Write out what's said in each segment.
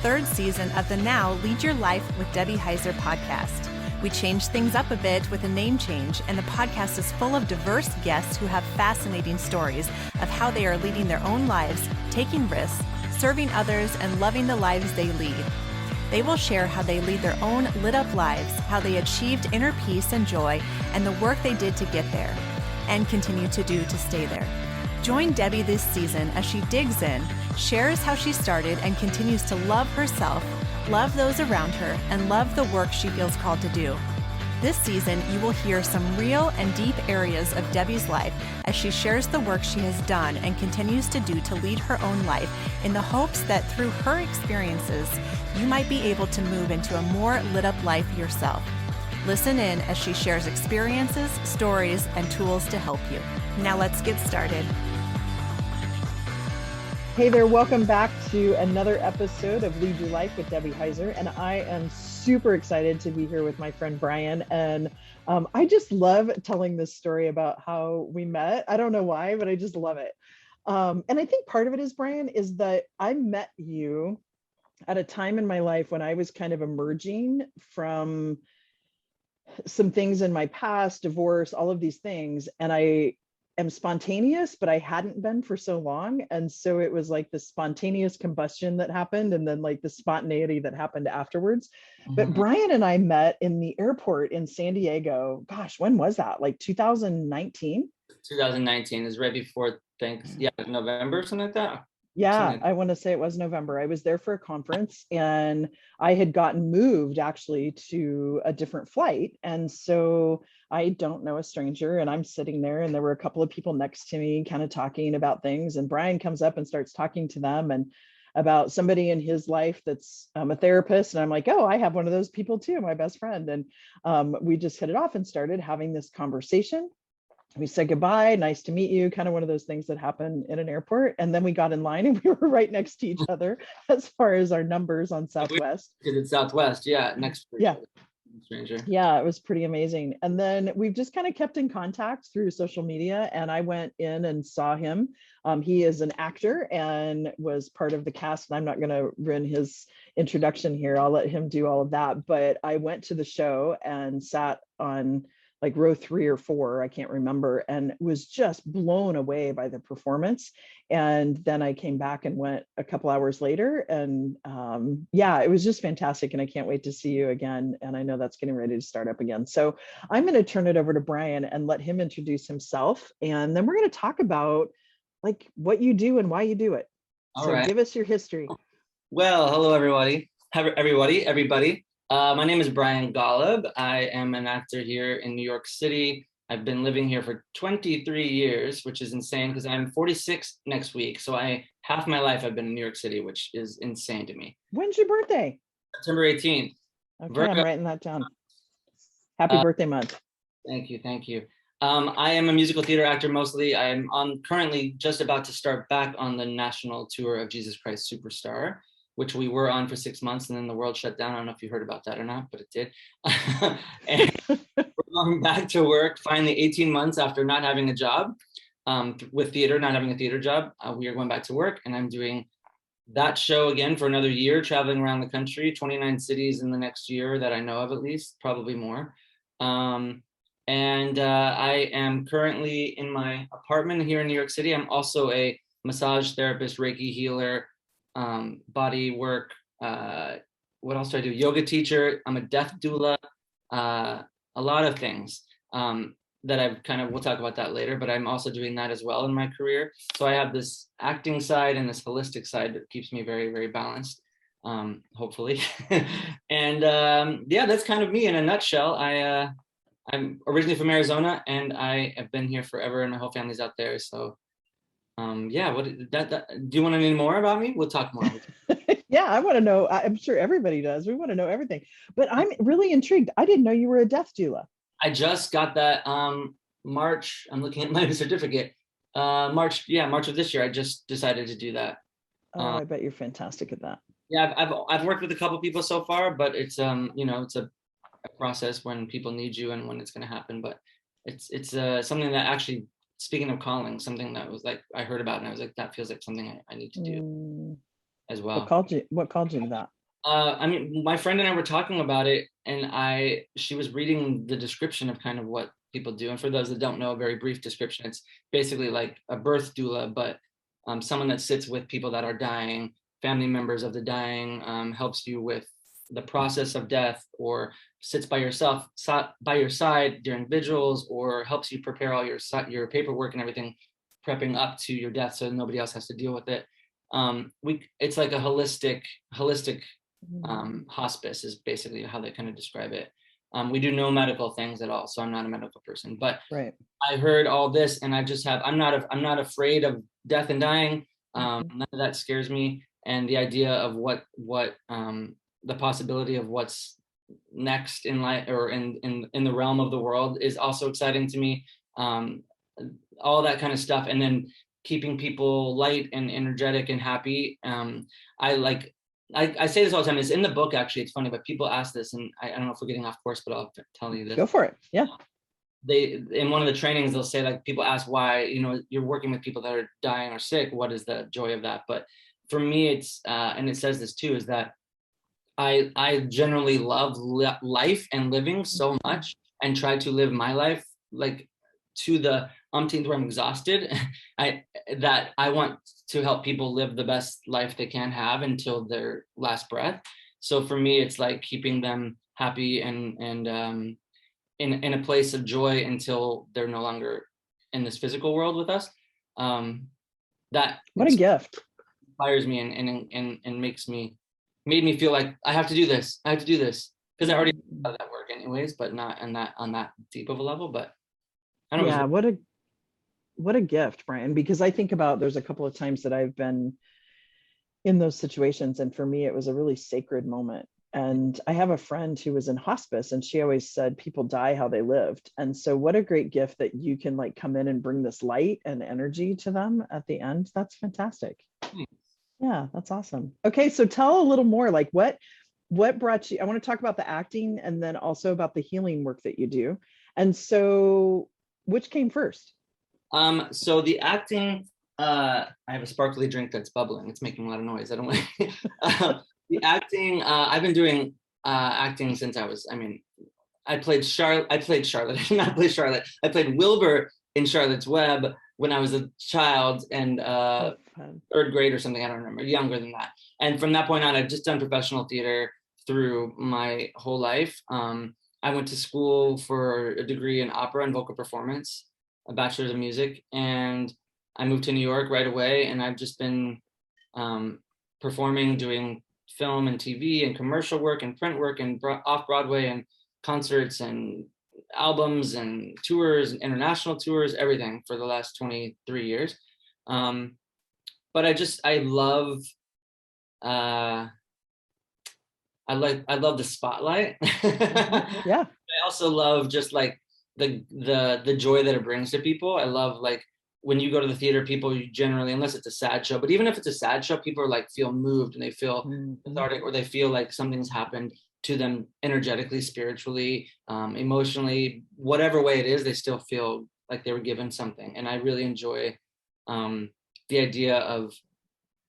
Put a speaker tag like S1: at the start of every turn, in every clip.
S1: third season of the now Lead Your Life with Debbie Heiser podcast. We changed things up a bit with a name change, and the podcast is full of diverse guests who have fascinating stories of how they are leading their own lives, taking risks, serving others, and loving the lives they lead. They will share how they lead their own lit-up lives, how they achieved inner peace and joy, and the work they did to get there, and continue to do to stay there. Join Debbie this season as she digs in, shares how she started and continues to love herself, love those around her, and love the work she feels called to do. This season, you will hear some real and deep areas of Debbie's life as she shares the work she has done and continues to do to lead her own life in the hopes that through her experiences, you might be able to move into a more lit up life yourself. Listen in as she shares experiences, stories, and tools to help you. Now let's get started. Hey there, welcome back to another episode of Lead Your Life with Debbie Heiser. And I am super excited to be here with my friend Brian. And I just love telling this story about how we met. I don't know why, but I just love it. And I think part of it is, Brian, is that I met you at a time in my life when I was kind of emerging from some things in my past, divorce, all of these things. And I am spontaneous, but I hadn't been for so long. And so it was like the spontaneous combustion that happened and then like the spontaneity that happened afterwards. Mm-hmm. But Brian and I met in the airport in San Diego. Gosh, when was that? Like 2019?
S2: 2019 is right before November, something like that.
S1: Yeah, I want to say it was November. I was there for a conference and I had gotten moved actually to a different flight. And so I don't know a stranger and I'm sitting there and there were a couple of people next to me kind of talking about things. And Brian comes up and starts talking to them and about somebody in his life that's a therapist. And I'm like, oh, I have one of those people too, my best friend. And we just hit it off and started having this conversation. We said goodbye, nice to meet you, kind of one of those things that happen in an airport. And then we got in line and we were right next to each other as far as our numbers on Southwest.
S2: It's Southwest, yeah, next.
S1: Yeah.
S2: Stranger.
S1: Yeah, it was pretty amazing. And then we've just kind of kept in contact through social media. And I went in and saw him. He is an actor and was part of the cast. And I'm not going to ruin his introduction here. I'll let him do all of that. But I went to the show and sat on like row 3 or 4, I can't remember, and was just blown away by the performance. And then I came back and went a couple hours later, and it was just fantastic. And I can't wait to see you again. And I know that's getting ready to start up again. So I'm going to turn it over to Brian and let him introduce himself. And then we're going to talk about like what you do and why you do it. All right. Give us your history.
S2: Well, hello, everybody. Everybody. My name is Brian Golub. I am an actor here in New York City. I've been living here for 23 years, which is insane because I'm 46 next week. So half my life I've been in New York City, which is insane to me.
S1: When's your birthday?
S2: September 18th.
S1: Okay, Virgo. I'm writing that down. Happy birthday month.
S2: Thank you. I am a musical theater actor mostly. I'm currently just about to start back on the national tour of Jesus Christ Superstar, which we were on for 6 months and then the world shut down. I don't know if you heard about that or not, but it did. And we're going back to work finally 18 months after not having a job with theater, not having a theater job. We are going back to work and I'm doing that show again for another year, traveling around the country, 29 cities in the next year that I know of at least, probably more. I am currently in my apartment here in New York City. I'm also a massage therapist, reiki healer, body work, what else do I do? Yoga teacher. I'm a death doula, a lot of things that we'll talk about that later, but I'm also doing that as well in my career. So I have this acting side and this holistic side that keeps me very, very balanced, hopefully. And that's kind of me in a nutshell. I'm originally from Arizona and I have been here forever and my whole family's out there. So do you want to know more about me? We'll talk more.
S1: Yeah, I want to know. I'm sure everybody does. We want to know everything. But I'm really intrigued. I didn't know you were a death doula.
S2: I just got that March. I'm looking at my certificate. March of this year. I just decided to do that.
S1: I bet you're fantastic at that.
S2: Yeah, I've worked with a couple people so far, but it's it's a process when people need you and when it's going to happen. But it's something that actually. Speaking of calling, something that was like I heard about and I was like, that feels like something I need to do. as well.
S3: What called you to that?
S2: I mean, my friend and I were talking about it, and she was reading the description of kind of what people do. And for those that don't know, a very brief description, it's basically like a birth doula, but someone that sits with people that are dying, family members of the dying, helps you with the process of death, or sits by your side during vigils, or helps you prepare all your paperwork and everything, prepping up to your death so nobody else has to deal with it. It's like a holistic hospice is basically how they kind of describe it. We do no medical things at all, so I'm not a medical person, but
S3: right.
S2: I heard all this, and I'm not afraid of death and dying. None of that scares me, and the idea of what the possibility of what's next in life or in the realm of the world is also exciting to me. All that kind of stuff, and then keeping people light and energetic and happy. I say this all the time. It's in the book, actually. It's funny, but people ask this, and I don't know if we're getting off course, but I'll tell you this.
S3: Go for it. Yeah.
S2: They, in one of the trainings, they'll say, like, people ask why, you're working with people that are dying or sick. What is the joy of that? But for me, it's, and it says this too, is that I generally love life and living so much, and try to live my life like to the umpteenth where I'm exhausted. that I want to help people live the best life they can have until their last breath. So for me, it's like keeping them happy and in a place of joy until they're no longer in this physical world with us. That
S3: what a gift.
S2: Inspires me and made me feel like I have to do this. Because I already did that work anyways, but not on that deep of a level. But I don't know.
S3: Yeah, what a gift, Brian, because I think about, there's a couple of times that I've been in those situations, and for me it was a really sacred moment. And I have a friend who was in hospice, and she always said people die how they lived. And so what a great gift that you can like come in and bring this light and energy to them at the end. That's fantastic. Yeah, that's awesome. Okay, so tell a little more, like what brought you, I want to talk about the acting and then also about the healing work that you do. And so which came first?
S2: So the acting, I have a sparkly drink that's bubbling. It's making a lot of noise. I don't want the acting, I've been doing acting since I played Charlotte. I did not play Charlotte. I played Wilbur in Charlotte's Web when I was a child, and third grade or something. I don't remember, younger than that. And from that point on, I've just done professional theater through my whole life. I went to school for a degree in opera and vocal performance, a bachelor's of music, and I moved to New York right away. And I've just been performing, doing film and TV and commercial work and print work and off Broadway and concerts and albums and tours and international tours, everything for the last 23 years. But I love the spotlight.
S3: Yeah.
S2: I also love just like the joy that it brings to people. I love, like, when you go to the theater, people generally, unless it's a sad show, but even if it's a sad show, people are like feel moved and they feel cathartic, or they feel like something's happened to them energetically, spiritually, emotionally, whatever way it is, they still feel like they were given something. And I really enjoy the idea of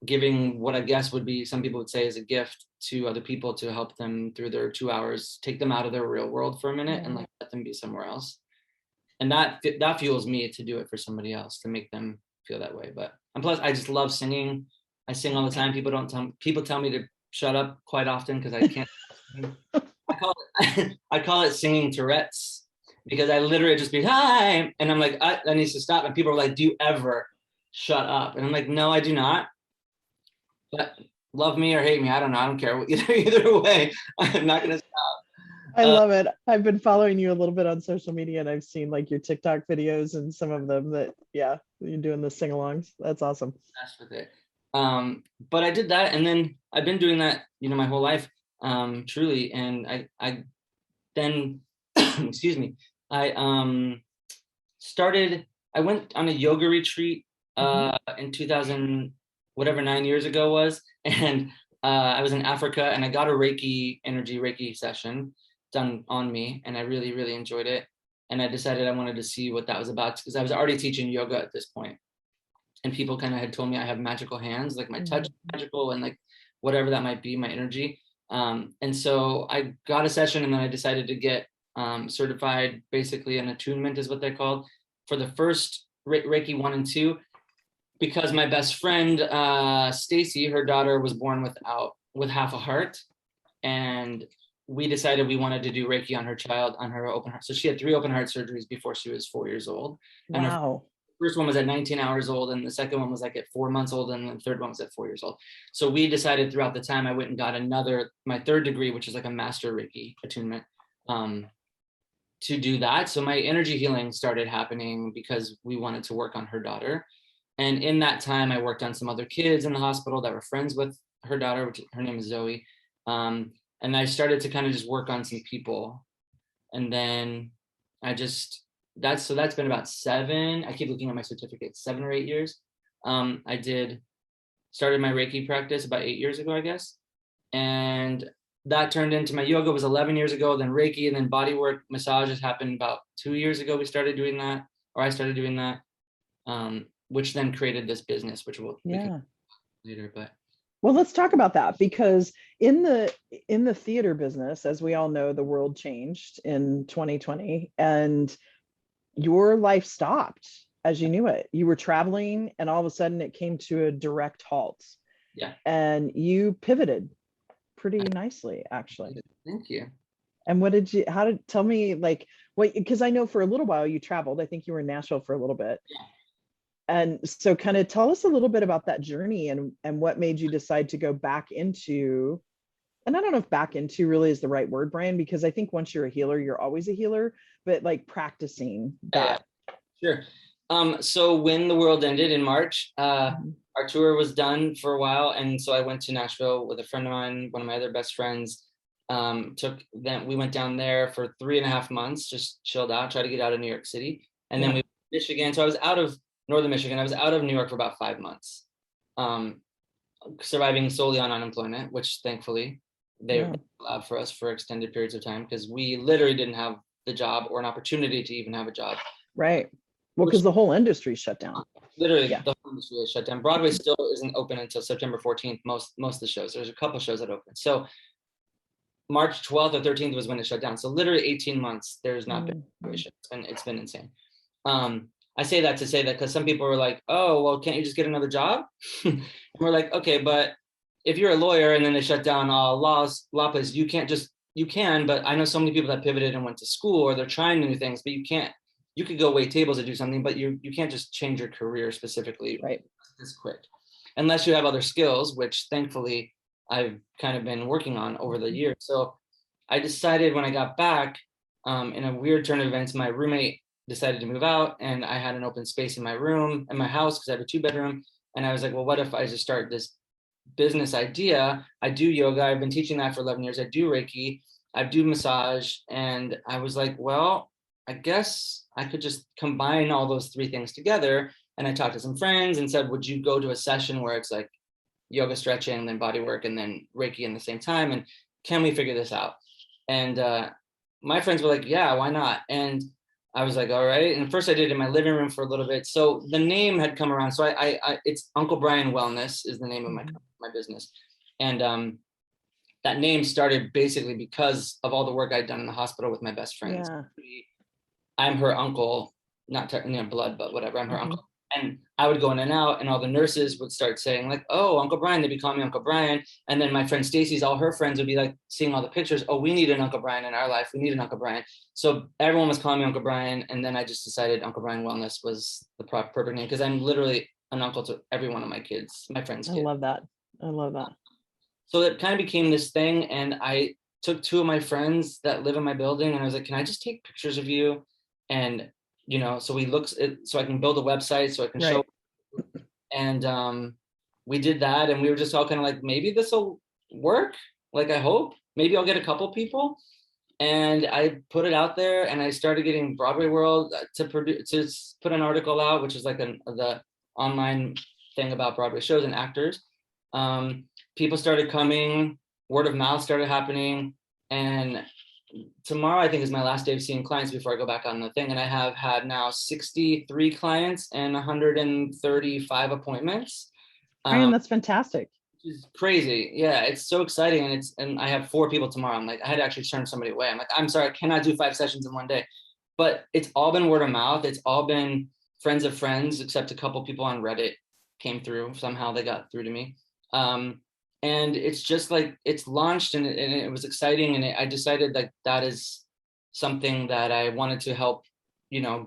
S2: giving what I guess would be, some people would say, is a gift to other people to help them through their 2 hours, take them out of their real world for a minute and like let them be somewhere else. And that fuels me to do it for somebody else, to make them feel that way. But and plus, I just love singing. I sing all the time. People tell me to shut up quite often because I can't. I call it singing Tourette's, because I literally just be hi, and I'm like, that needs to stop. And people are like, do you ever shut up? And I'm like, no, I do not. But love me or hate me, I don't know. I don't care. Either way, I'm not gonna stop.
S3: I love it. I've been following you a little bit on social media, and I've seen like your TikTok videos and some of them that, yeah, you're doing the sing-alongs. That's awesome.
S2: That's with it. But I did that, and then I've been doing that, my whole life, truly. And I then, excuse me, I went on a yoga retreat in 2000, whatever 9 years ago was, and I was in Africa, and I got a Reiki session done on me, and I really, really enjoyed it. And I decided I wanted to see what that was about, because I was already teaching yoga at this point, and people kind of had told me I have magical hands, like my touch is magical, and like whatever that might be, my energy. And so I got a session, and then I decided to get certified, basically an attunement is what they're called, for the first Reiki 1 and 2, because my best friend, Stacy, her daughter was born with half a heart. And we decided we wanted to do Reiki on her child, on her open heart. So she had 3 open heart surgeries before she was 4 years old. And
S3: Wow.
S2: her first one was at 19 hours old, and the second one was like at 4 months old, and the third one was at 4 years old. So we decided throughout the time, I went and got my 3rd degree, which is like a master Reiki attunement, to do that. So my energy healing started happening because we wanted to work on her daughter. And in that time, I worked on some other kids in the hospital that were friends with her daughter, which her name is Zoe. And I started to kind of just work on some people. And then that's been about 7, I keep looking at my certificates, 7 or 8 years. I started my Reiki practice about 8 years ago, I guess. And that turned into my yoga was 11 years ago, then Reiki, and then body work, massages happened about 2 years ago. I started doing that, which then created this business, which we can later, but.
S3: Well, let's talk about that, because in the theater business, as we all know, the world changed in 2020, and your life stopped as you knew it. You were traveling, and all of a sudden it came to a direct halt.
S2: Yeah.
S3: And you pivoted pretty nicely, actually.
S2: Thank you.
S3: And tell me, like, because I know for a little while you traveled. I think you were in Nashville for a little bit.
S2: Yeah.
S3: And so kind of tell us a little bit about that journey and what made you decide to go back into, and I don't know if back into really is the right word, Brian, because I think once you're a healer, you're always a healer, but like practicing that.
S2: Yeah. Sure. So when the world ended in March, our tour was done for a while. And so I went to Nashville with a friend of mine, one of my other best friends. We went down there for 3.5 months, just chilled out, tried to get out of New York City. And then we went to Michigan. So I was out of Northern Michigan. I was out of New York for about 5 months, surviving solely on unemployment, which thankfully they allowed for us for extended periods of time, because we literally didn't have the job or an opportunity to even have a job.
S3: Right. Well, because the whole industry shut down.
S2: Literally, the whole industry is shut down. Broadway still isn't open until September 14th. Most of the shows. There's a couple of shows that open. So March 12th or 13th was when it shut down. So literally 18 months. There's not been a situation. It's been insane. I say that to say that because some people were like, oh, well, can't you just get another job? And we're like, okay, but if you're a lawyer and then they shut down all law places, you can, but I know so many people that pivoted and went to school, or they're trying new things, but you could go wait tables or do something, but you can't just change your career specifically this quick, unless you have other skills, which thankfully I've kind of been working on over the years. So I decided when I got back, in a weird turn of events, my roommate decided to move out, and I had an open space in my house, because I have a 2-bedroom. And I was like, well, what if I just start this business idea? I do yoga. I've been teaching that for 11 years. I do Reiki. I do massage. And I was like, well, I guess I could just combine all those 3 things together. And I talked to some friends and said, would you go to a session where it's like yoga, stretching, then body work, and then Reiki in the same time? And can we figure this out? And my friends were like, yeah, why not? And I was like, all right. And first I did it in my living room for a little bit. So the name had come around. So it's Uncle Brian Wellness is the name of my business. And that name started basically because of all the work I'd done in the hospital with my best friends. Yeah. I'm her uncle, not blood, but whatever. I'm her uncle. And I would go in and out, and all the nurses would start saying like, oh, Uncle Brian. They'd be calling me Uncle Brian. And then my friend Stacy's, all her friends would be like seeing all the pictures. Oh, we need an Uncle Brian in our life. We need an Uncle Brian. So everyone was calling me Uncle Brian. And then I just decided Uncle Brian Wellness was the perfect name, because I'm literally an uncle to every one of my kids, my friends' kids.
S3: I love that.
S2: So it kind of became this thing. And I took 2 of my friends that live in my building, and I was like, can I just take pictures of you? And so so I can build a website, so I can show. And we did that, and we were just all kind of like, maybe this will work. Like, I hope maybe I'll get a couple people. And I put it out there, and I started getting Broadway World to put an article out, which is like the online thing about Broadway shows and actors. People started coming, word of mouth started happening, and tomorrow I think is my last day of seeing clients before I go back on the thing. And I have had now 63 clients and 135 appointments.
S3: Brian, that's fantastic.
S2: Which is crazy. Yeah, it's so exciting. And I have 4 people tomorrow. I'm like, I had to actually turn somebody away. I'm like, I'm sorry, I cannot do 5 sessions in one day. But it's all been word of mouth. It's all been friends of friends, except a couple people on Reddit came through. Somehow they got through to me. And it's just like, it's launched and it was exciting. And I decided like that is something that I wanted to help,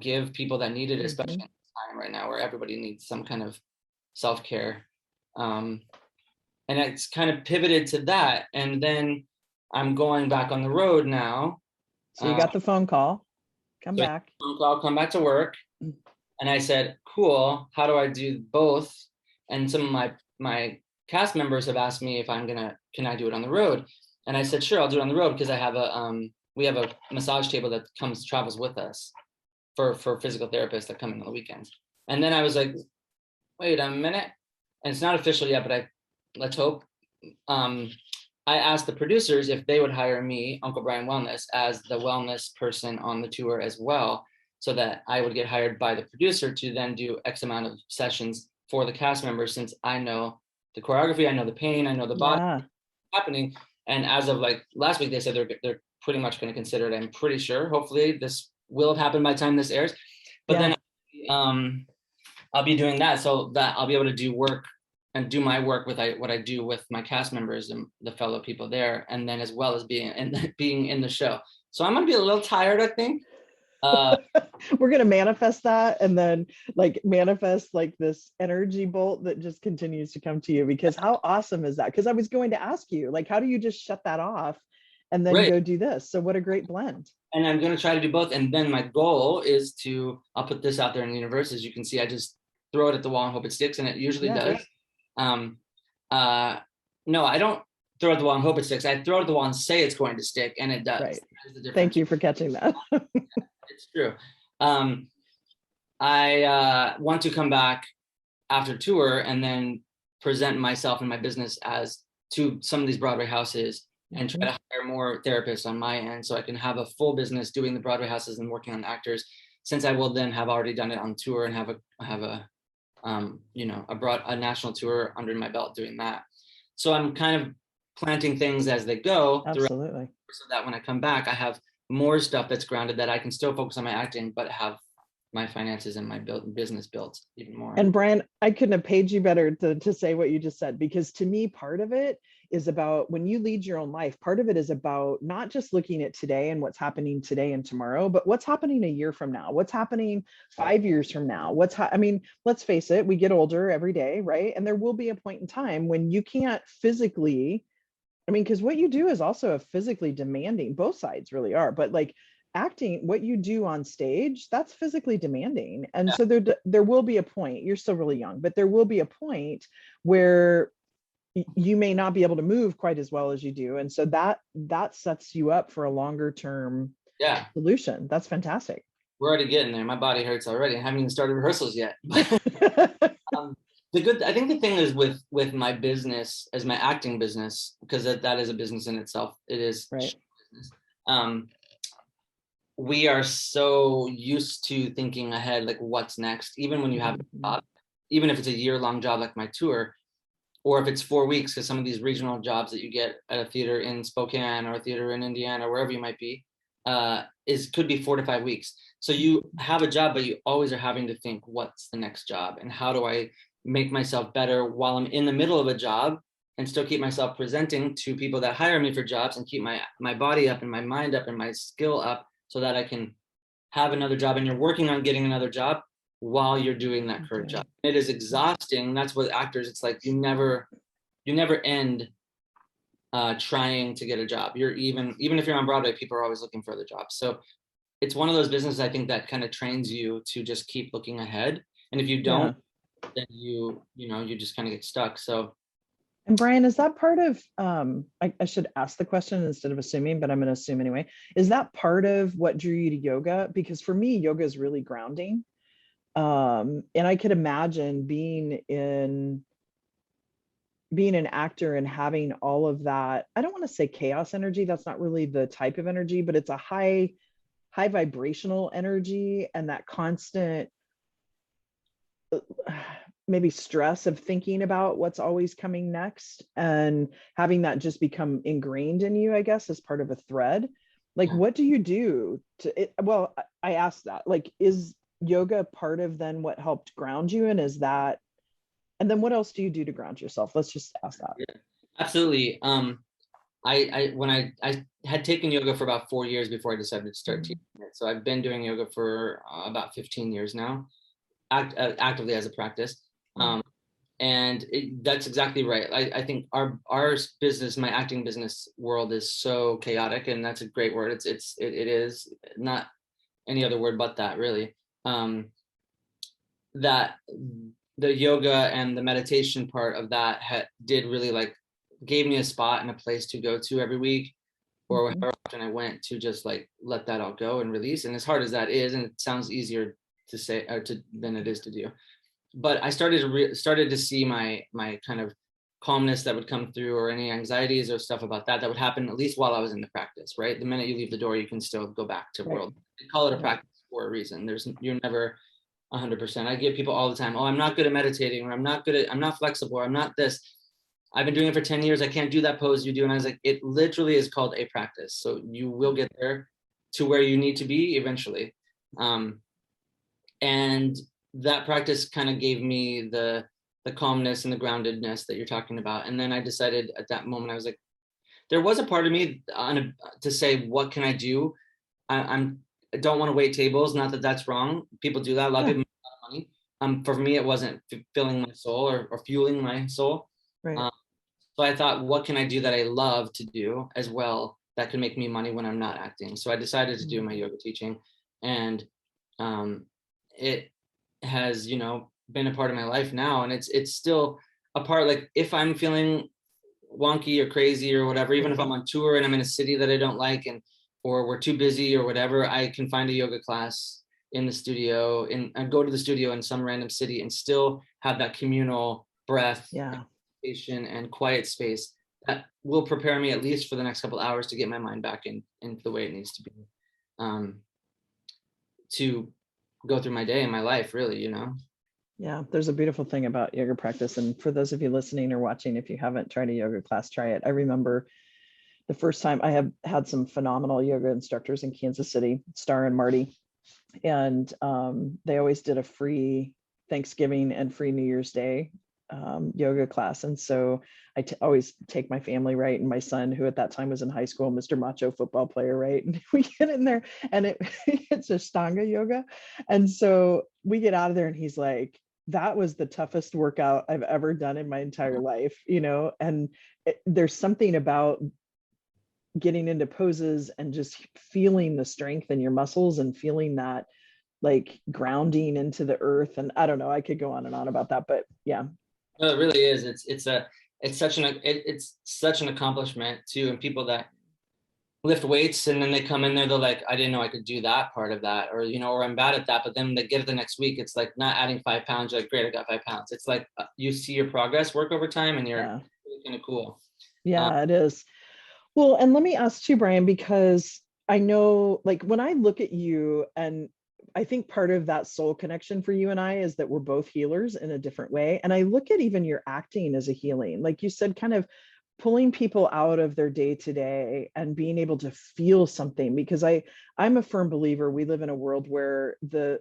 S2: give people that need it, especially in this time right now where everybody needs some kind of self-care. And it's kind of pivoted to that. And then I'm going back on the road now.
S3: So you got the phone call, come back.
S2: I'll come back to work. And I said, cool, how do I do both? And some of my cast members have asked me if can I do it on the road? And I said, sure, I'll do it on the road because I have we have a massage table that travels with us for physical therapists that come in on the weekends. And then I was like, wait a minute. And it's not official yet, but let's hope. I asked the producers if they would hire me, Uncle Brian Wellness, as the wellness person on the tour as well, so that I would get hired by the producer to then do X amount of sessions for the cast members, since I know the choreography, I know the pain, I know the body happening. And as of like last week, they said they're pretty much going to consider it. I'm pretty sure. Hopefully this will have happened by the time this airs. But then I'll be doing that so that I'll be able to do work and do my work with what I do with my cast members and the fellow people there, and then as well as being in the show. So I'm gonna be a little tired, I think.
S3: We're gonna manifest that, and then like manifest like this energy bolt that just continues to come to you, because how awesome is that? Because I was going to ask you, like, how do you just shut that off and then go do this? So what a great blend. And
S2: I'm going to try to do both. And then my goal is I'll put this out there in the universe. As you can see, I just throw it at the wall and hope it sticks, and it usually does. No, I don't throw it at the wall and hope it sticks. I throw it at the wall and say it's going to stick, and it does.
S3: Right. Thank you for catching that.
S2: It's true. I want to come back after tour and then present myself and my business to some of these Broadway houses and try to hire more therapists on my end, so I can have a full business doing the Broadway houses and working on actors, since I will then have already done it on tour and have a national tour under my belt doing that. So I'm kind of planting things as they go.
S3: Absolutely.
S2: So that when I come back, I have more stuff that's grounded, that I can still focus on my acting, but have my finances and my business built even more.
S3: And Brian, I couldn't have paid you better to say what you just said, because to me, part of it is about, when you lead your own life, part of it is about not just looking at today and what's happening today and tomorrow, but what's happening a year from now, what's happening 5 years from now, let's face it, we get older every day, right? And there will be a point in time when you can't physically, because what you do is also a physically demanding, both sides really are, but like acting, what you do on stage, that's physically demanding. And so there will be a point, you're still really young, but there will be a point where you may not be able to move quite as well as you do. And so that sets you up for a longer term solution. That's fantastic.
S2: We're already getting there. My body hurts already. I haven't even started rehearsals yet. I think the thing is with my business, as my acting business, because that is a business in itself. It is
S3: right.
S2: Business. We are so used to thinking ahead, like what's next, even when you have a job, even if it's a year-long job like my tour, or if it's 4 weeks, because some of these regional jobs that you get at a theater in Spokane or a theater in Indiana, or wherever you might be, could be 4 to 5 weeks. So you have a job, but you always are having to think, what's the next job? And how do I make myself better while I'm in the middle of a job and still keep myself presenting to people that hire me for jobs, and keep my body up and my mind up and my skill up, so that I can have another job. And you're working on getting another job while you're doing that current job. It is exhausting. That's what actors, it's like you never end trying to get a job. You're even if you're on Broadway, people are always looking for other jobs. So it's one of those businesses, I think, that kind of trains you to just keep looking ahead. And if you don't, then you just kind of get stuck. So.
S3: And Brian, is that part of, I should ask the question instead of assuming, but I'm going to assume anyway. Is that part of what drew you to yoga? Because for me, yoga is really grounding. And I could imagine being an actor and having all of that, I don't want to say chaos energy. That's not really the type of energy, but it's a high vibrational energy, and that constant, maybe stress of thinking about what's always coming next, and having that just become ingrained in you, I guess, as part of a thread. Like,
S2: Yeah.
S3: what do you do to it? Well, I asked that, like, is yoga part of then what helped ground you? And is that, and then what else do you do to ground yourself? Let's just ask that.
S2: Yeah, absolutely. I had taken yoga for about 4 years before I decided to start teaching it. So I've been doing yoga for about 15 years now, actively as a practice. And that's exactly right. I think our business, my acting business world, is so chaotic, and that's a great word. It is not any other word but that, really. That the yoga and the meditation part of that did really, like, gave me a spot and a place to go to every week, or however often I went, to just like let that all go and release. And as hard as that is, and it sounds easier to say than it is to do, but I started to see my kind of calmness that would come through, or any anxieties or stuff about that would happen, at least while I was in the practice. Right, the minute you leave the door, you can still go back to world. They call it a practice for a reason. You're never 100%. I give people all the time, oh, I'm not good at meditating, or I'm not flexible, or I'm not this. I've been doing it for 10 years. I can't do that pose you do. And I was like, it literally is called a practice. So you will get there to where you need to be eventually. And that practice kind of gave me the calmness and the groundedness that you're talking about. And then I decided at that moment, I was like, there was a part of me to say, what can I do? I don't want to wait tables. Not that that's wrong. People do that. A lot of people make a lot of money. For me, it wasn't filling my soul or fueling my soul.
S3: Right.
S2: So I thought, what can I do that I love to do as well that can make me money when I'm not acting? So I decided to do my yoga teaching, and it has, been a part of my life now, and it's still a part. Like, if I'm feeling wonky or crazy or whatever, even if I'm on tour and I'm in a city that I don't like, or we're too busy or whatever, I can find a yoga class in the studio, and go to the studio in some random city and still have that communal breath.
S3: Yeah.
S2: And quiet space that will prepare me at least for the next couple of hours to get my mind back in the way it needs to be, to go through my day and my life, really.
S3: Yeah, there's a beautiful thing about yoga practice. And for those of you listening or watching, if you haven't tried a yoga class, try it. I remember the first time I have had some phenomenal yoga instructors in Kansas City, Star and Marty, and they always did a free Thanksgiving and free New Year's Day yoga class. And so I always take my family, right? And my son, who at that time was in high school, Mr. Macho football player, right? And we get in there, and it's Ashtanga yoga. And so we get out of there, and he's like, that was the toughest workout I've ever done in my entire life, and there's something about getting into poses and just feeling the strength in your muscles and feeling that, like, grounding into the earth. And I don't know, I could go on and on about that, but yeah.
S2: No, it really is. It's such an accomplishment too. And people that lift weights and then they come in there, they're like, I didn't know I could do that part of that, or or I'm bad at that. But then they get it the next week. It's like not adding 5 pounds. You're like, great, I got 5 pounds. It's like you see your progress work over time, and you're really kind of cool.
S3: Yeah, it is. Well, and let me ask too, Brian, because I know, like, when I look at you, and I think part of that soul connection for you and I is that we're both healers in a different way. And I look at even your acting as a healing, like you said, kind of pulling people out of their day to day and being able to feel something. Because I'm a firm believer we live in a world where the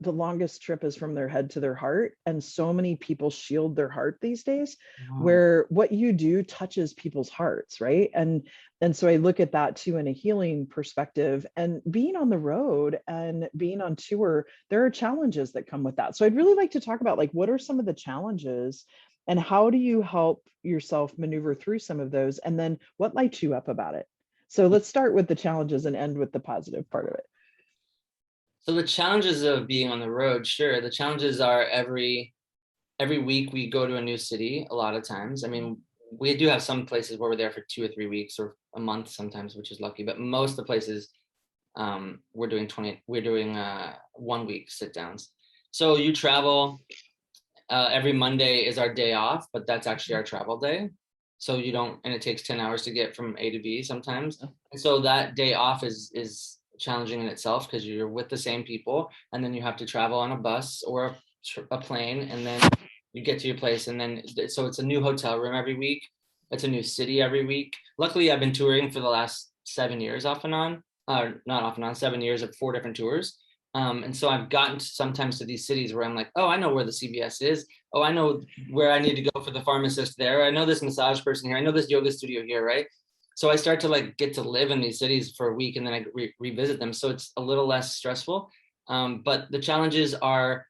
S3: longest trip is from their head to their heart. And so many people shield their heart these days, where what you do touches people's hearts, right? And so I look at that too in a healing perspective. And being on the road and being on tour, there are challenges that come with that. So I'd really like to talk about, like, what are some of the challenges, and how do you help yourself maneuver through some of those? And then what lights you up about it? So let's start with the challenges and end with the positive part of it.
S2: So the challenges of being on the road, sure. The challenges are every week we go to a new city a lot of times. I mean, we do have some places where we're there for 2 or 3 weeks, or a month sometimes, which is lucky. But most of the places we're doing 1 week sit downs. So you travel. Every Monday is our day off, but that's actually our travel day. So and it takes 10 hours to get from A to B sometimes. And so that day off is challenging in itself, because you're with the same people, and then you have to travel on a bus or a plane, and then you get to your place, and then so it's a new hotel room every week. It's a new city every week. Luckily, I've been touring for the last 7 years off and on, not off and on, 7 years of 4 different tours. And so I've gotten sometimes to these cities where I'm like, oh, I know where the CVS is. Oh, I know where I need to go for the pharmacist there. I know this massage person here. I know this yoga studio here, right? So I start to like get to live in these cities for a week, and then I revisit them. So it's a little less stressful. But the challenges are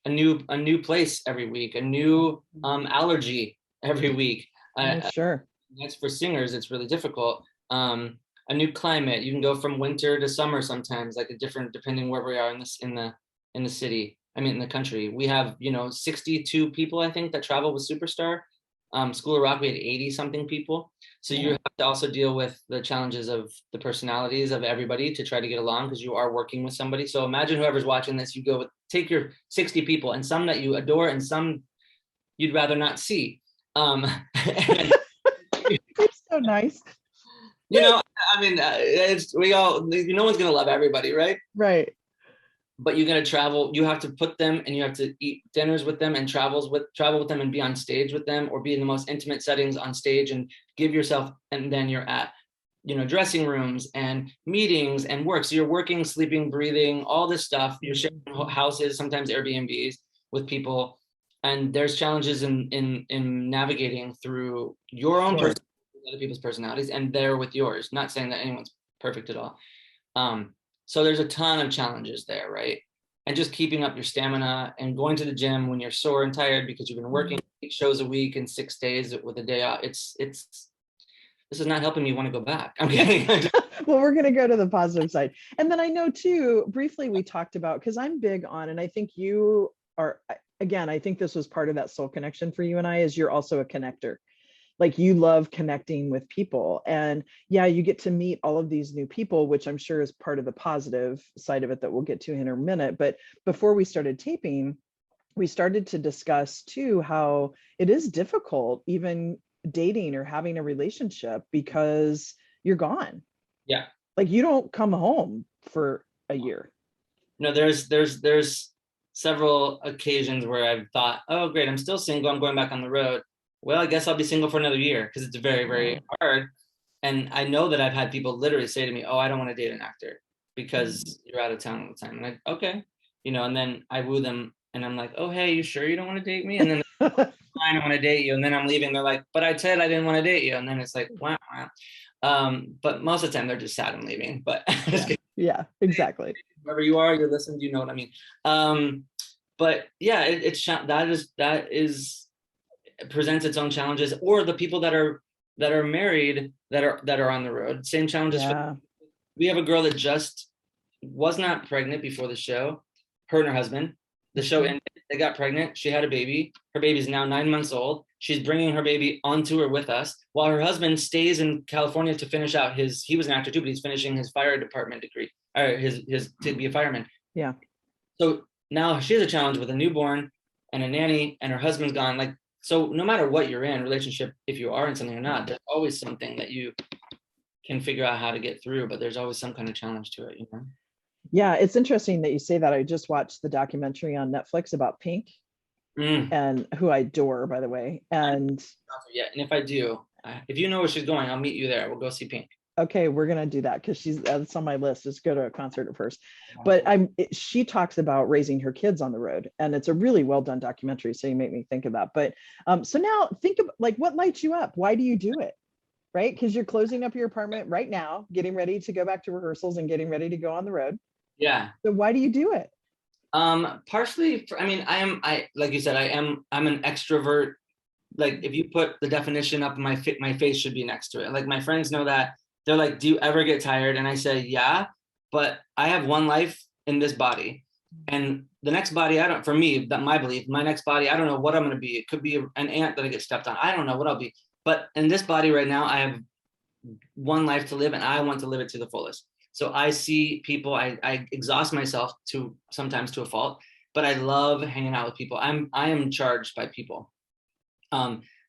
S2: a new place every week, a new allergy every week.
S3: Sure.
S2: That's for singers, it's really difficult. A new climate. You can go from winter to summer sometimes, like a different, depending where we are in the city. I mean, in the country. We have 62 people, I think, that travel with Superstar. School of Rock, we had 80 something people. So you have to also deal with the challenges of the personalities of everybody to try to get along, because you are working with somebody. So imagine whoever's watching this, you take your 60 people, and some that you adore and some you'd rather not see.
S3: You're so nice.
S2: I mean, no one's gonna love everybody, right?
S3: Right.
S2: But you're gonna travel. You have to put them, and you have to eat dinners with them, and travel with them, and be on stage with them, or be in the most intimate settings on stage, and give yourself. And then you're at, dressing rooms and meetings and work. So you're working, sleeping, breathing, all this stuff. You're sharing houses, sometimes Airbnbs with people, and there's challenges in navigating through your own personality, other people's personalities, and they're with yours. Not saying that anyone's perfect at all. So there's a ton of challenges there, right? And just keeping up your stamina and going to the gym when you're sore and tired because you've been working 8 shows a week and 6 days with a day off. This is not helping me want to go back. I'm kidding.
S3: Well, we're going to go to the positive side. And then I know too, briefly we talked about, because I'm big on, and I think you are, again, I think this was part of that soul connection for you and I, is you're also a connector. Like, you love connecting with people, and you get to meet all of these new people, which I'm sure is part of the positive side of it that we'll get to in a minute. But before we started taping, we started to discuss too how it is difficult even dating or having a relationship because you're gone.
S2: Yeah.
S3: Like, you don't come home for a year.
S2: No, there's several occasions where I've thought, oh, great, I'm still single, I'm going back on the road. Well, I guess I'll be single for another year, because it's very, very hard. And I know that I've had people literally say to me, oh, I don't want to date an actor because you're out of town all the time. And okay, and then I woo them, and I'm like, oh, hey, you sure you don't want to date me? And then I don't want to date you. And then I'm leaving. They're like, but I said I didn't want to date you. And then it's like, wow. But most of the time they're just sad and leaving. But
S3: yeah, exactly.
S2: Wherever you are, you're listening, you know what I mean? But yeah, that is presents its own challenges. Or the people that are married that are on the road, same challenges. We have a girl that just was not pregnant before the show. Her and her husband. The show ended. They got pregnant. She had a baby. Her baby is now 9 months old. She's bringing her baby on tour with us, while her husband stays in California to finish out he was an actor too, but he's finishing his fire department degree, or his to be a fireman.
S3: Yeah.
S2: So now she has a challenge with a newborn and a nanny, and her husband's gone. Like, so no matter what you're in relationship, if you are in something or not, there's always something that you can figure out how to get through, but there's always some kind of challenge to it,
S3: Yeah, it's interesting that you say that. I just watched the documentary on Netflix about Pink, and who I adore, by the way. And
S2: if I do, if you know where she's going, I'll meet you there. We'll go see Pink.
S3: Okay, we're gonna do that, because that's on my list, is go to a concert at first. But she talks about raising her kids on the road, and it's a really well done documentary. So you make me think of that. But so now think of, like, what lights you up? Why do you do it? Right? Because you're closing up your apartment right now, getting ready to go back to rehearsals and getting ready to go on the road.
S2: Yeah.
S3: So why do you do it?
S2: Partially, I like you said, I'm an extrovert. Like, if you put the definition up, my face should be next to it. Like, my friends know that. They're like, do you ever get tired? And I say, yeah, but I have one life in this body, and the next body, for me, that my belief, my next body, I don't know what I'm going to be. It could be an ant that I get stepped on. I don't know what I'll be, but in this body right now, I have one life to live, and I want to live it to the fullest. So I see people, I exhaust myself sometimes to a fault, but I love hanging out with people. I am charged by people.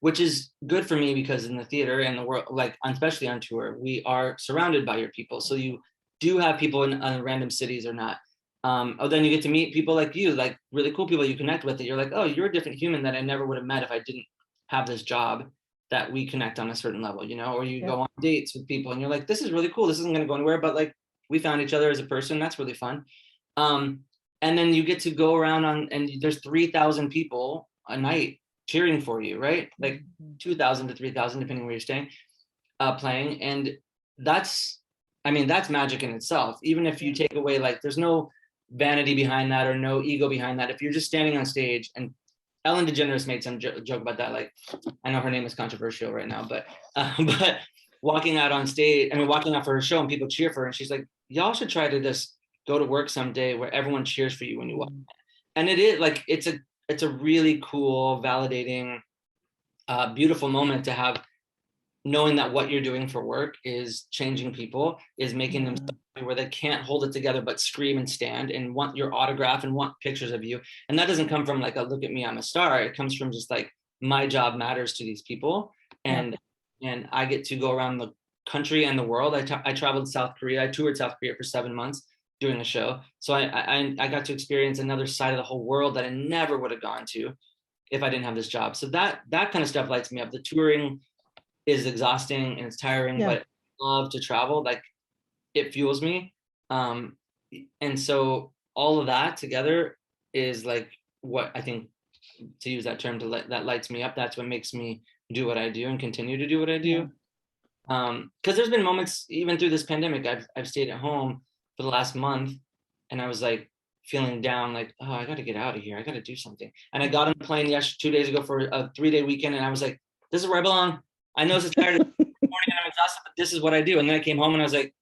S2: Which is good for me, because in the theater and the world, like especially on tour, we are surrounded by your people. So you do have people in random cities or not. Then you get to meet people like you, like really cool people you connect with, that you're like, oh, you're a different human that I never would have met if I didn't have this job, that we connect on a certain level, you know. Or you go on dates with people and you're like, this is really cool, this isn't going to go anywhere, but like we found each other as a person. That's really fun. And then you get to go around and there's 3,000 people a night cheering for you, right? Like 2,000 to 3,000 depending where you're staying, playing. And that's magic in itself. Even if you take away, like, there's no vanity behind that or no ego behind that. If you're just standing on stage, and Ellen DeGeneres made some joke about that. Like, I know her name is controversial right now, but walking out on stage, walking out for her show and people cheer for her, and she's like, y'all should try to just go to work someday where everyone cheers for you when you walk. And it is like, it's a really cool, validating, beautiful moment to have, knowing that what you're doing for work is changing people, is making them where they can't hold it together but scream and stand and want your autograph and want pictures of you. And that doesn't come from like a look at me, I'm a star. It comes from just like, my job matters to these people, and I get to go around the country and the world. I traveled to South Korea. I toured South Korea for 7 months doing a show. So I got to experience another side of the whole world that I never would have gone to if I didn't have this job. So that kind of stuff lights me up. The touring is exhausting and it's tiring, but I love to travel. Like, it fuels me. And so all of that together is like what I think, to use that term, that lights me up. That's what makes me do what I do and continue to do what I do. Because there's been moments even through this pandemic, I've stayed at home for the last month, and I was like feeling down, like, oh, I got to get out of here. I got to do something. And I got on a plane 2 days ago for a 3-day weekend, and I was like, this is where I belong. I know it's tired of the morning and I'm exhausted, but this is what I do. And then I came home and I was like,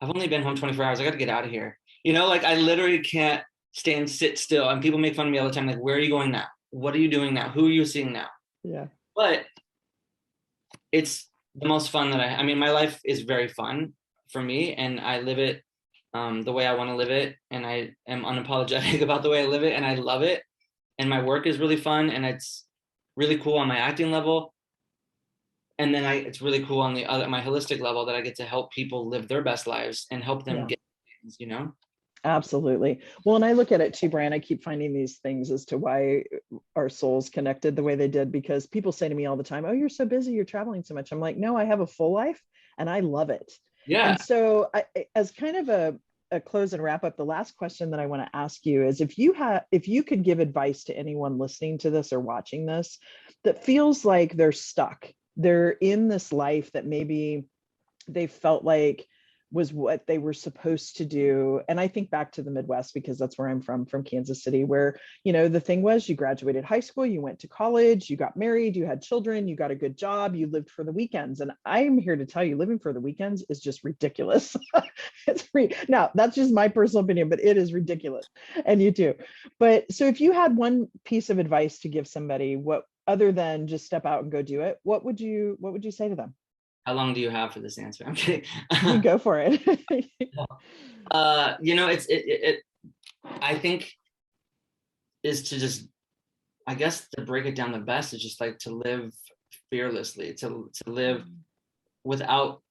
S2: I've only been home 24 hours. I got to get out of here. You know, like, I literally can't stay and sit still. And people make fun of me all the time. Like, where are you going now? What are you doing now? Who are you seeing now?
S3: Yeah. But
S2: it's the most fun that my life is very fun for me, and I live it the way I want to live it. And I am unapologetic about the way I live it, and I love it. And my work is really fun, and it's really cool on my acting level. And then it's really cool on my holistic level, that I get to help people live their best lives and help them get things, you know?
S3: Absolutely. Well, and I look at it too, Brian, I keep finding these things as to why our souls connected the way they did, because people say to me all the time, oh, you're so busy, you're traveling so much. I'm like, no, I have a full life and I love it. Yeah. And so as kind of a close and wrap up, the last question that I want to ask you is, if you could give advice to anyone listening to this or watching this that feels like they're stuck, they're in this life that maybe they felt like was what they were supposed to do. And I think back to the Midwest, because that's where I'm from Kansas City, where, you know, the thing was, you graduated high school, you went to college, you got married, you had children, you got a good job, you lived for the weekends. And I'm here to tell you, living for the weekends is just ridiculous. It's free. Now, that's just my personal opinion, but it is ridiculous. And you too. But so if you had one piece of advice to give somebody, what, other than just step out and go do it, what would you say to them?
S2: How long do you have for this answer? I'm kidding.
S3: You go for it.
S2: You know, I think is to just, I guess, to break it down the best is just like to live fearlessly, to live without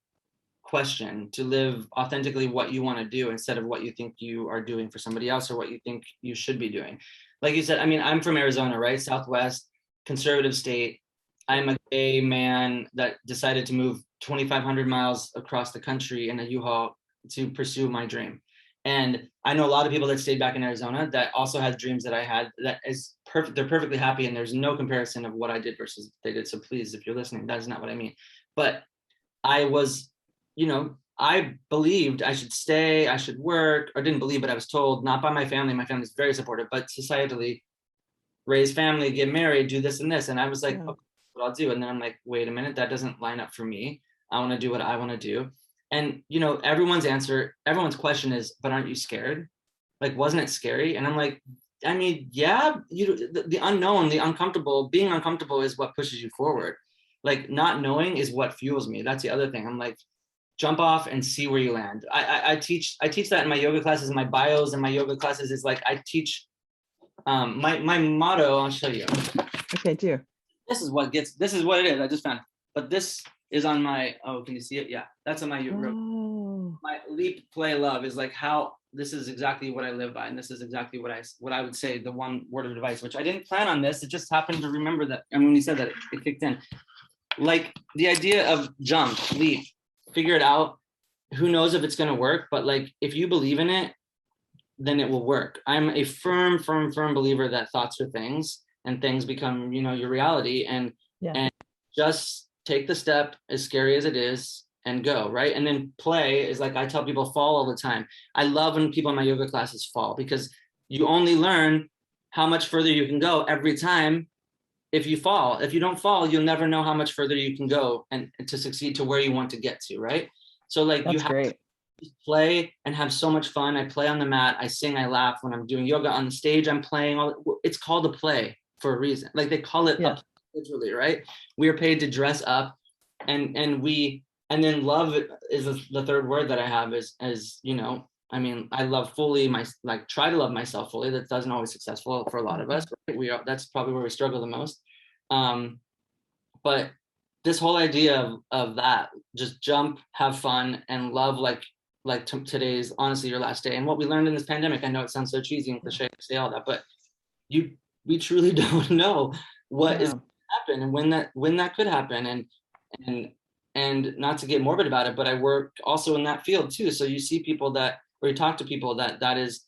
S2: question, to live authentically what you want to do instead of what you think you are doing for somebody else or what you think you should be doing. Like you said, I mean, I'm from Arizona, right? Southwest, conservative state. I'm a gay man that decided to move 2,500 miles across the country in a U-Haul to pursue my dream. And I know a lot of people that stayed back in Arizona that also had dreams that I had, that is perfect. They're perfectly happy. And there's no comparison of what I did versus they did. So please, if you're listening, that's not what I mean. But I was, you know, I believed I should stay, I should work, or didn't believe, but I was told, not by my family. My family's very supportive, but societally, raise family, get married, do this and this. And I was like, okay, what I'll do. And then I'm like, wait a minute, that doesn't line up for me. I want to do what I want to do. And, you know, everyone's question is, but aren't you scared? Like, wasn't it scary? And I'm like, I mean, yeah, the unknown, the uncomfortable, being uncomfortable is what pushes you forward. Like, not knowing is what fuels me. That's the other thing. I'm like, jump off and see where you land. I teach that in my yoga classes, in my bios and my yoga classes is like, I teach, my motto, I'll show you.
S3: Okay, do.
S2: This is what it is. I just found it. But this is on my, can you see it? Yeah, that's on my, my Leap.Play.Love is like how this is exactly what I live by, and this is exactly what I would say, the one word of advice, which I didn't plan on this. It just happened to remember that. And when you said that, it kicked in. Like the idea of jump, leap, figure it out. Who knows if it's going to work? But like, if you believe in it, then it will work. I'm a firm believer that thoughts are things, and things become, your reality. And just take the step, as scary as it is, and go, right? And then play is like, I tell people, fall all the time. I love when people in my yoga classes fall, because you only learn how much further you can go every time if you fall. If you don't fall, you'll never know how much further you can go and to succeed to where you want to get to, right? So like, you have to play and have so much fun. I play on the mat, I sing, I laugh. When I'm doing yoga on the stage, I'm playing. It's called a play for a reason. Like, they call it up, literally, right? We are paid to dress up, and then love is the third word that I have is I mean, I love fully try to love myself fully. That doesn't always successful for a lot of us, right? That's probably where we struggle the most. But this whole idea of that, just jump, have fun, and love, today's honestly your last day. And what we learned in this pandemic, I know it sounds so cheesy and cliche to say all that, but we truly don't know what is going to happen and when that could happen. And not to get morbid about it, but I work also in that field too. So you see people or you talk to people that is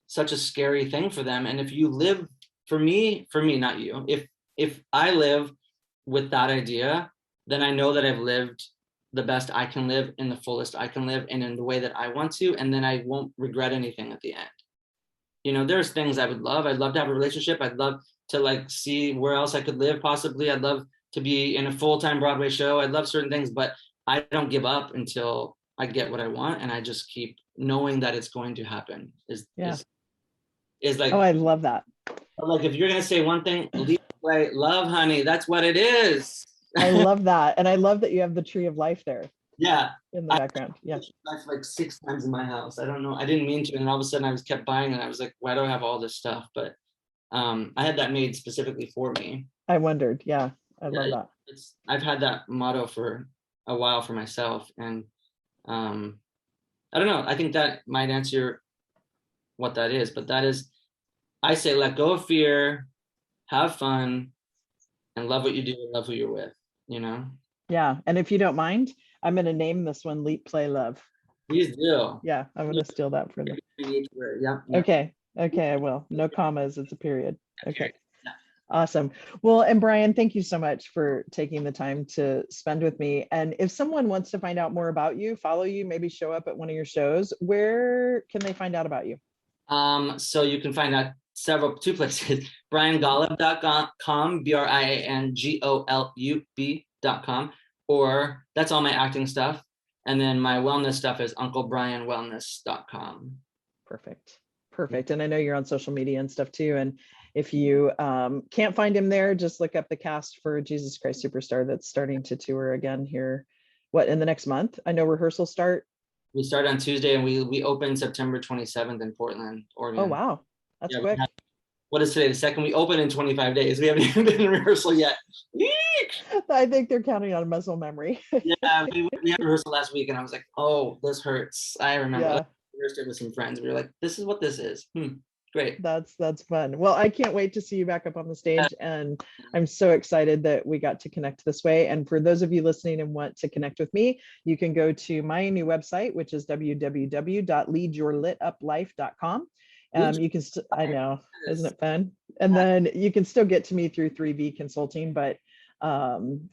S2: such a scary thing for them. And if you live, for me, not you, if I live with that idea, then I know that I've lived the best I can live, in the fullest I can live, and in the way that I want to, and then I won't regret anything at the end. There's things I would love. I'd love to have a relationship. I'd love to see where else I could live possibly. I'd love to be in a full-time Broadway show. I love certain things, but I don't give up until I get what I want, and I just keep knowing that it's going to happen. Is like,
S3: oh, I love that.
S2: Like, if you're gonna say one thing, Leap.Play.Love, honey, that's what it is.
S3: I love that, and I love that you have the tree of life there.
S2: Yeah,
S3: in the background. Yeah,
S2: that's like 6 times in my house. I don't know. I didn't mean to, and all of a sudden I was kept buying, and I was like, why do I have all this stuff? But I had that made specifically for me.
S3: I wondered. Yeah. I love that.
S2: I've had that motto for a while for myself, and I don't know. I think that might answer what that is, but that is, I say, let go of fear, have fun, and love what you do and love who you're with.
S3: Yeah, and if you don't mind, I'm going to name this one Leap.Play.Love.
S2: Please do.
S3: Yeah, I'm going to steal that from them.
S2: Yeah.
S3: Okay, I will. No commas. It's a period. Okay. Awesome. Well, and Brian, thank you so much for taking the time to spend with me. And if someone wants to find out more about you, follow you, maybe show up at one of your shows, where can they find out about you?
S2: So you can find out two places. BrianGolub.com, BrianGolub.com, or that's all my acting stuff. And then my wellness stuff is UncleBrianWellness.com. Perfect. And I know you're on social media and stuff too. And if you can't find him there, just look up the cast for Jesus Christ Superstar that's starting to tour again here, in the next month? I know rehearsals start. We start on Tuesday, and we open September 27th in Portland, Oregon.
S3: Oh, wow. That's quick.
S2: What is today? The second. We open in 25 days. We haven't even been in rehearsal yet.
S3: I think they're counting on muscle memory.
S2: Yeah, we had rehearsal last week, and I was like, oh, this hurts. I remember.
S3: Yeah.
S2: We rehearsed it with some friends. We were like, this is what this is. Great.
S3: That's fun. Well, I can't wait to see you back up on the stage, and I'm so excited that we got to connect this way. And for those of you listening and want to connect with me, you can go to my new website, which is www.leadyourlituplife.com. You can I know, isn't it fun? And then you can still get to me through 3V Consulting, but and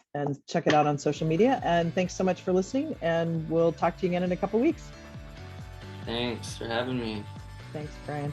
S3: check it out on social media. And thanks so much for listening, and we'll talk to you again in a couple weeks.
S2: Thanks for having me.
S3: Thanks, Brian.